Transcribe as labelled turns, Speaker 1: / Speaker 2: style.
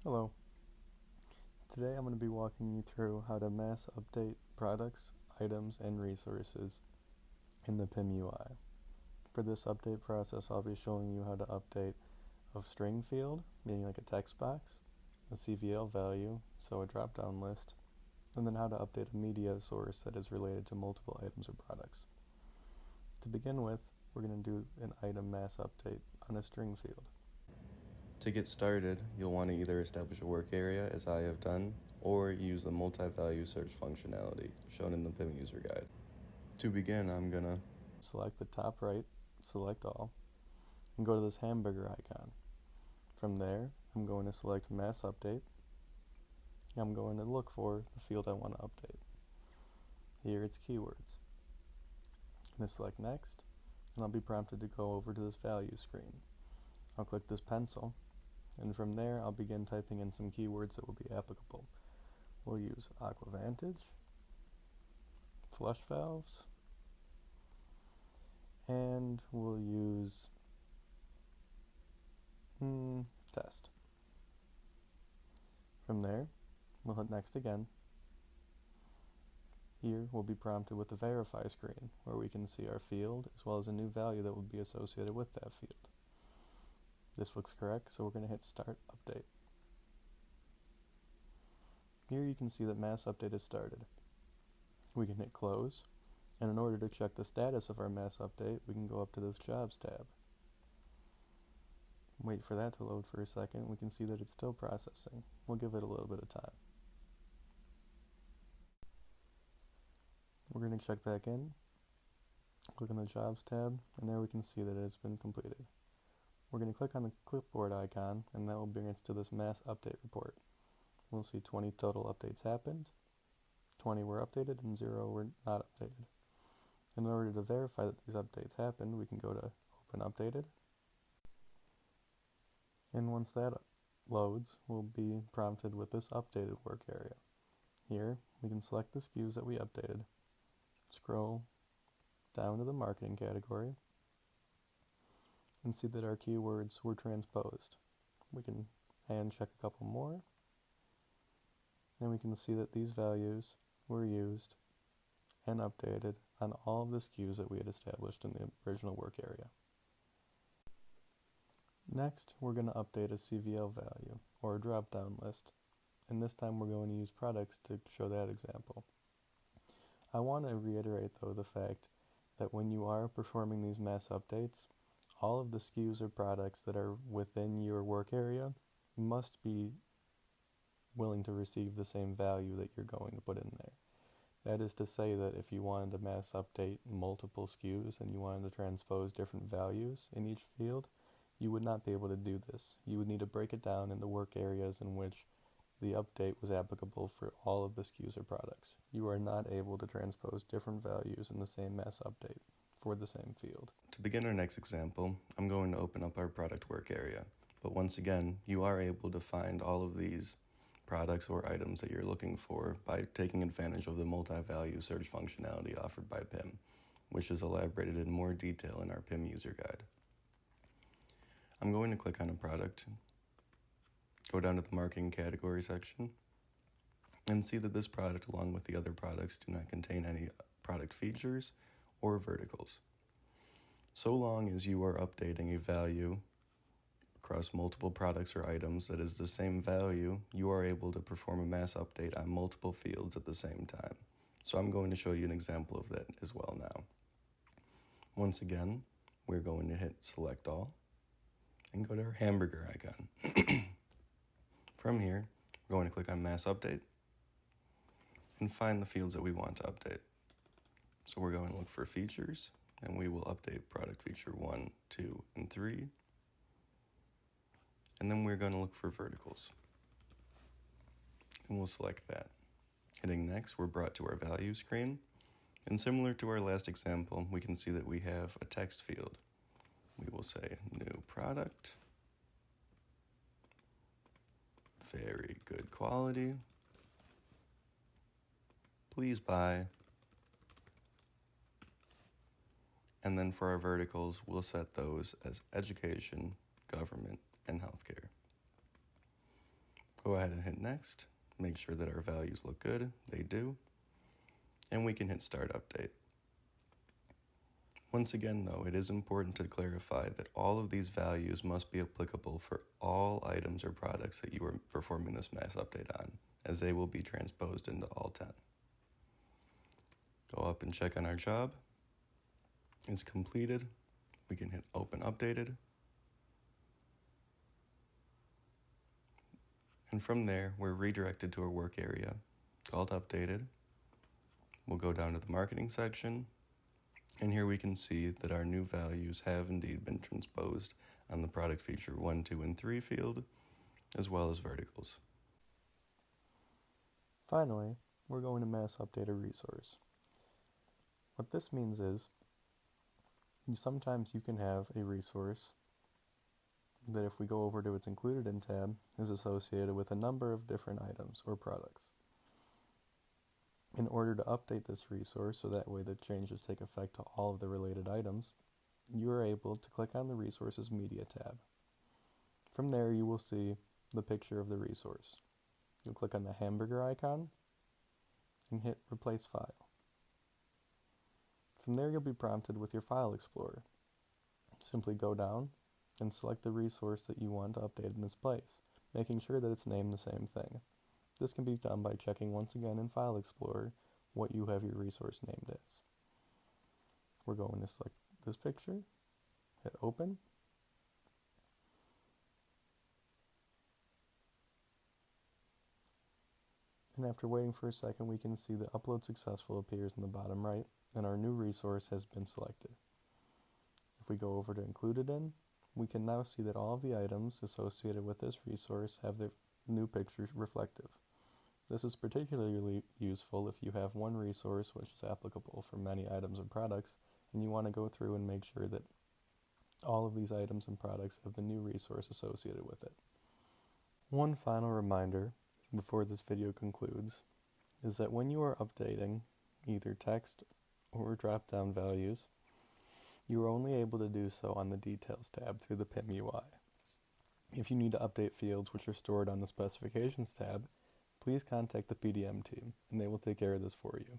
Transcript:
Speaker 1: Hello. Today I'm going to be walking you through how to mass update products, items, and resources in the PIM UI. For this update process, I'll be showing you how to update a string field, meaning like a text box, a CVL value, so a drop-down list, and then how to update a media source that is related to multiple items or products. To begin with, we're going to do an item mass update on a string field.
Speaker 2: To get started, you'll want to either establish a work area, as I have done, or use the multi-value search functionality shown in the PIM user guide. To begin, I'm going to
Speaker 1: select the top right, select all, and go to this hamburger icon. From there, I'm going to select mass update. I'm going to look for the field I want to update. Here it's keywords. I'm going to select next, and I'll be prompted to go over to this value screen. I'll click this pencil, and from there I'll begin typing in some keywords that will be applicable. We'll use aquavantage, flush valves, and we'll use test. From there, we'll hit next again. Here we'll be prompted with the verify screen, where we can see our field as well as a new value that will be associated with that field. This looks correct, so we're going to hit start update. Here you can see that mass update is started. We can hit close, and in order to check the status of our mass update, we can go up to this jobs tab. Wait for that to load for a second. We can see that it's still processing. We'll give it a little bit of time. We're going to check back in, click on the jobs tab, and there we can see that it has been completed. We're going to click on the clipboard icon, and that will bring us to this mass update report. We'll see 20 total updates happened, 20 were updated, and 0 were not updated. In order to verify that these updates happened, we can go to Open Updated. And once that loads, we'll be prompted with this updated work area. Here, we can select the SKUs that we updated, scroll down to the marketing category, and see that our keywords were transposed. We can hand check a couple more, and we can see that these values were used and updated on all of the SKUs that we had established in the original work area. Next, we're going to update a CVL value, or a drop-down list, and this time we're going to use products to show that example. I want to reiterate, though, the fact that when you are performing these mass updates, all of the SKUs or products that are within your work area must be willing to receive the same value that you're going to put in there. That is to say that if you wanted to mass update multiple SKUs and you wanted to transpose different values in each field, you would not be able to do this. You would need to break it down into work areas in which the update was applicable for all of the SKUs or products. You are not able to transpose different values in the same mass update for the same field.
Speaker 2: To begin our next example, I'm going to open up our product work area. But once again, you are able to find all of these products or items that you're looking for by taking advantage of the multi-value search functionality offered by PIM, which is elaborated in more detail in our PIM user guide. I'm going to click on a product, go down to the marketing category section, and see that this product, along with the other products, do not contain any product features or verticals. So long as you are updating a value across multiple products or items that is the same value, you are able to perform a mass update on multiple fields at the same time. So I'm going to show you an example of that as well now. Once again, we're going to hit select all and go to our hamburger icon. From here, we're going to click on mass update and find the fields that we want to update. So we're going to look for features, and we will update product feature 1, 2, and 3. And then we're going to look for verticals, and we'll select that. Hitting next, we're brought to our value screen, and similar to our last example, we can see that we have a text field. We will say new product, very good quality, please buy. And then for our verticals, we'll set those as education, government, and healthcare. Go ahead and hit next. Make sure that our values look good. They do. And we can hit start update. Once again, though, it is important to clarify that all of these values must be applicable for all items or products that you are performing this mass update on, as they will be transposed into all 10. Go up and check on our job. It's completed. We can hit open updated. And from there, we're redirected to our work area called updated. We'll go down to the marketing section. And here we can see that our new values have indeed been transposed on the product feature 1, 2, and 3 field, as well as verticals.
Speaker 1: Finally, we're going to mass update a resource. What this means is, sometimes you can have a resource that, if we go over to its included in tab, is associated with a number of different items or products. In order to update this resource so that way the changes take effect to all of the related items, you are able to click on the Resources Media tab. From there, you will see the picture of the resource. You'll click on the hamburger icon and hit Replace File. From there, you'll be prompted with your File Explorer. Simply go down and select the resource that you want to update in its place, making sure that it's named the same thing. This can be done by checking once again in File Explorer what you have your resource named as. We're going to select this picture, hit Open, and after waiting for a second, we can see that Upload Successful appears in the bottom right, and our new resource has been selected. If we go over to Included In, we can now see that all of the items associated with this resource have their new picture reflective. This is particularly useful if you have one resource which is applicable for many items and products, and you want to go through and make sure that all of these items and products have the new resource associated with it. One final reminder before this video concludes is that when you are updating either text or drop-down values, you are only able to do so on the Details tab through the PIM UI. If you need to update fields which are stored on the Specifications tab, please contact the PDM team, and they will take care of this for you.